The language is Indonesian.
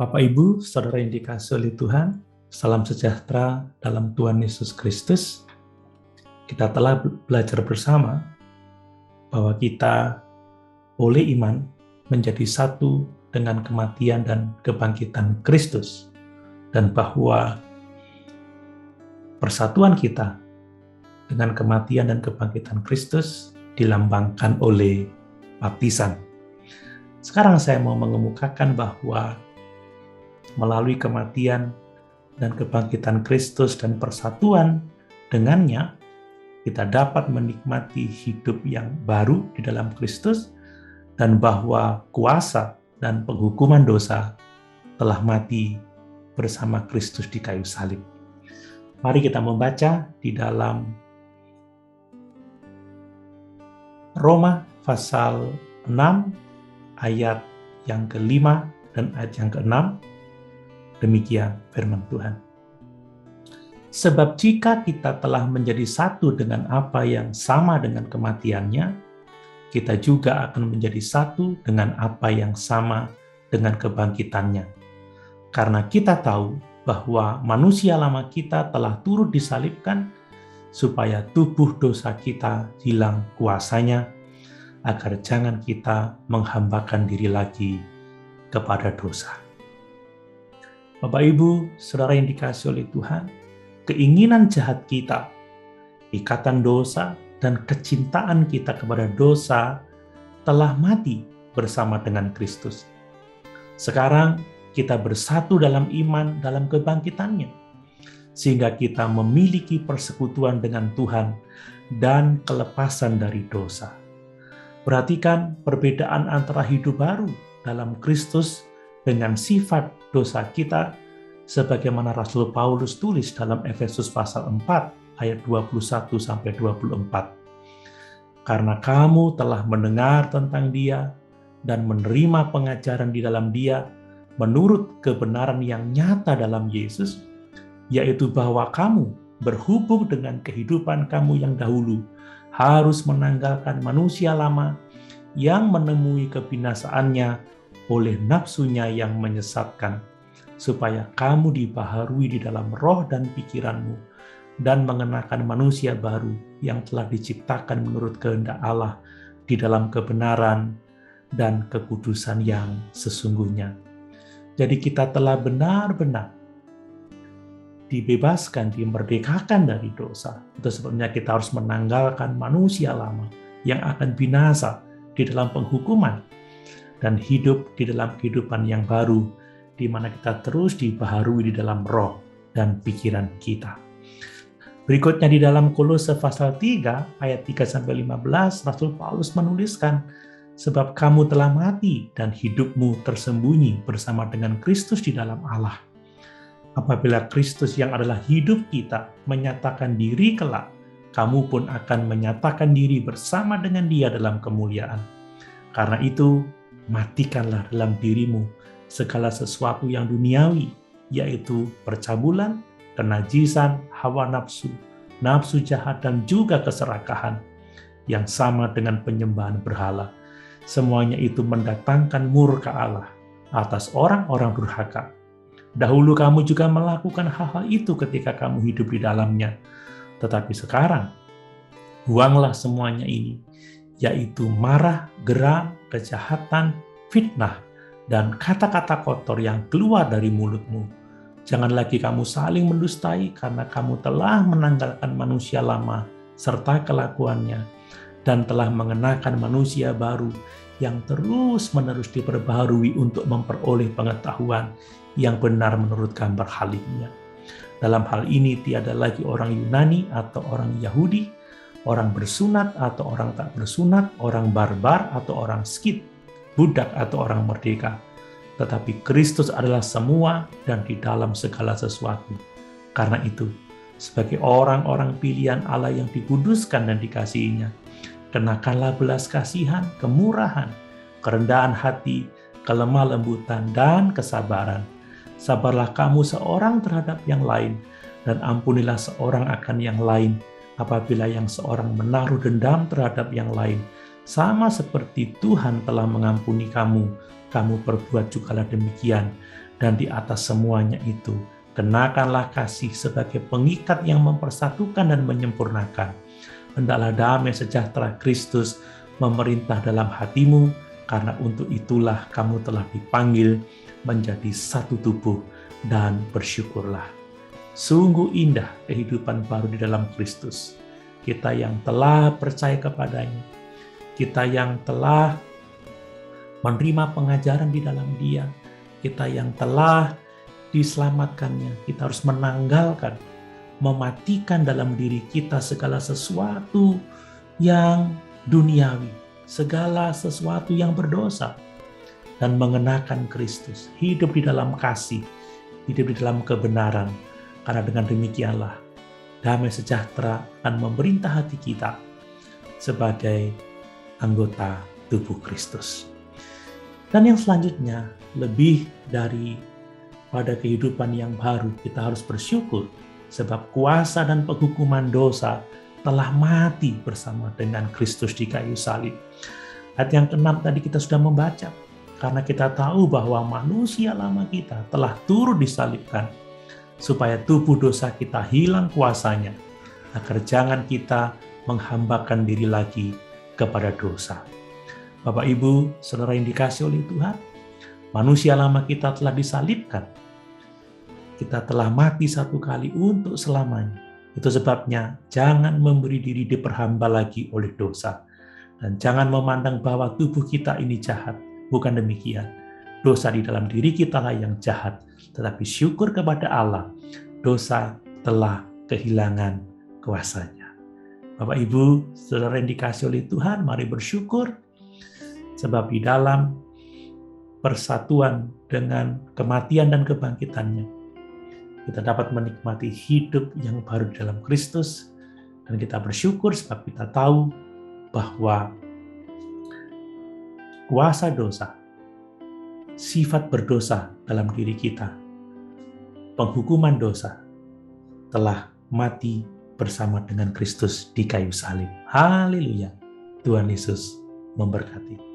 Bapak Ibu, Saudara yang dikasihi oleh Tuhan, salam sejahtera dalam Tuhan Yesus Kristus. Kita telah belajar bersama bahwa kita oleh iman menjadi satu dengan kematian dan kebangkitan Kristus, dan bahwa persatuan kita dengan kematian dan kebangkitan Kristus dilambangkan oleh baptisan. Sekarang saya mau mengemukakan bahwa melalui kematian dan kebangkitan Kristus dan persatuan dengannya, kita dapat menikmati hidup yang baru di dalam Kristus, dan bahwa kuasa dan penghukuman dosa telah mati bersama Kristus di kayu salib. Mari kita membaca di dalam Roma pasal 6 ayat yang ke-5 dan ayat yang ke-6. Demikian firman Tuhan. Sebab jika kita telah menjadi satu dengan apa yang sama dengan kematiannya, kita juga akan menjadi satu dengan apa yang sama dengan kebangkitannya. Karena kita tahu bahwa manusia lama kita telah turut disalibkan, supaya tubuh dosa kita hilang kuasanya, agar jangan kita menghambakan diri lagi kepada dosa. Bapak Ibu, Saudara yang dikasihi oleh Tuhan, keinginan jahat kita, ikatan dosa, dan kecintaan kita kepada dosa telah mati bersama dengan Kristus. Sekarang kita bersatu dalam iman dalam kebangkitannya, sehingga kita memiliki persekutuan dengan Tuhan dan kelepasan dari dosa. Perhatikan perbedaan antara hidup baru dalam Kristus dengan sifat dosa kita, sebagaimana Rasul Paulus tulis dalam Efesus pasal 4 ayat 21-24. Karena kamu telah mendengar tentang Dia dan menerima pengajaran di dalam Dia menurut kebenaran yang nyata dalam Yesus, yaitu bahwa kamu berhubung dengan kehidupan kamu yang dahulu harus menanggalkan manusia lama yang menemui kebinasaannya oleh nafsunya yang menyesatkan, supaya kamu dibaharui di dalam roh dan pikiranmu, dan mengenakan manusia baru yang telah diciptakan menurut kehendak Allah di dalam kebenaran dan kekudusan yang sesungguhnya. Jadi kita telah benar-benar dibebaskan, dimerdekakan dari dosa. Itu sebabnya kita harus menanggalkan manusia lama yang akan binasa di dalam penghukuman, dan hidup di dalam kehidupan yang baru, di mana kita terus dibaharui di dalam roh dan pikiran kita. Berikutnya di dalam Kolose pasal 3 ayat 3-15, Rasul Paulus menuliskan, sebab kamu telah mati dan hidupmu tersembunyi bersama dengan Kristus di dalam Allah. Apabila Kristus yang adalah hidup kita menyatakan diri kelak, kamu pun akan menyatakan diri bersama dengan Dia dalam kemuliaan. Karena itu, matikanlah dalam dirimu segala sesuatu yang duniawi, yaitu percabulan, kenajisan, hawa nafsu, nafsu jahat, dan juga keserakahan, yang sama dengan penyembahan berhala. Semuanya itu mendatangkan murka Allah atas orang-orang durhaka. Dahulu kamu juga melakukan hal-hal itu ketika kamu hidup di dalamnya. Tetapi sekarang, buanglah semuanya ini, yaitu marah, geram, kejahatan, fitnah, dan kata-kata kotor yang keluar dari mulutmu. Jangan lagi kamu saling mendustai, karena kamu telah menanggalkan manusia lama serta kelakuannya, dan telah mengenakan manusia baru yang terus-menerus diperbaharui untuk memperoleh pengetahuan yang benar menurut gambar halimnya. Dalam hal ini tiada lagi orang Yunani atau orang Yahudi, orang bersunat atau orang tak bersunat, orang barbar atau orang Skit, budak atau orang merdeka. Tetapi Kristus adalah semua dan di dalam segala sesuatu. Karena itu, sebagai orang-orang pilihan Allah yang dikuduskan dan dikasihinya, kenakanlah belas kasihan, kemurahan, kerendahan hati, kelemah lembutan, dan kesabaran. Sabarlah kamu seorang terhadap yang lain, dan ampunilah seorang akan yang lain, apabila yang seorang menaruh dendam terhadap yang lain. Sama seperti Tuhan telah mengampuni kamu, kamu perbuat jugalah demikian. Dan di atas semuanya itu, kenakanlah kasih sebagai pengikat yang mempersatukan dan menyempurnakan. Hendaklah damai sejahtera Kristus memerintah dalam hatimu, karena untuk itulah kamu telah dipanggil menjadi satu tubuh, dan bersyukurlah. Sungguh indah kehidupan baru di dalam Kristus. Kita yang telah percaya kepadanya, kita yang telah menerima pengajaran di dalam Dia, kita yang telah diselamatkannya, kita harus menanggalkan, mematikan dalam diri kita segala sesuatu yang duniawi, segala sesuatu yang berdosa, dan mengenakan Kristus, hidup di dalam kasih, hidup di dalam kebenaran, karena dengan demikianlah damai sejahtera akan memerintah hati kita sebagai anggota tubuh Kristus. Dan yang selanjutnya, lebih dari pada kehidupan yang baru, kita harus bersyukur sebab kuasa dan penghukuman dosa telah mati bersama dengan Kristus di kayu salib. Ayat yang ke-6 tadi kita sudah membaca, karena kita tahu bahwa manusia lama kita telah turut disalibkan, supaya tubuh dosa kita hilang kuasanya, agar jangan kita menghambakan diri lagi kepada dosa. Bapak, Ibu, Saudara yang dikasihi oleh Tuhan, manusia lama kita telah disalibkan. Kita telah mati satu kali untuk selamanya. Itu sebabnya jangan memberi diri diperhamba lagi oleh dosa. Dan jangan memandang bahwa tubuh kita ini jahat. Bukan demikian. Dosa di dalam diri kita lah yang jahat. Tetapi syukur kepada Allah, dosa telah kehilangan kuasanya. Bapak, Ibu, Saudara yang dikasihi oleh Tuhan, mari bersyukur. Sebab di dalam persatuan dengan kematian dan kebangkitannya, kita dapat menikmati hidup yang baru dalam Kristus. Dan kita bersyukur sebab kita tahu bahwa kuasa dosa, sifat berdosa dalam diri kita, penghukuman dosa telah mati bersama dengan Kristus di kayu salib. Haleluya. Tuhan Yesus memberkati.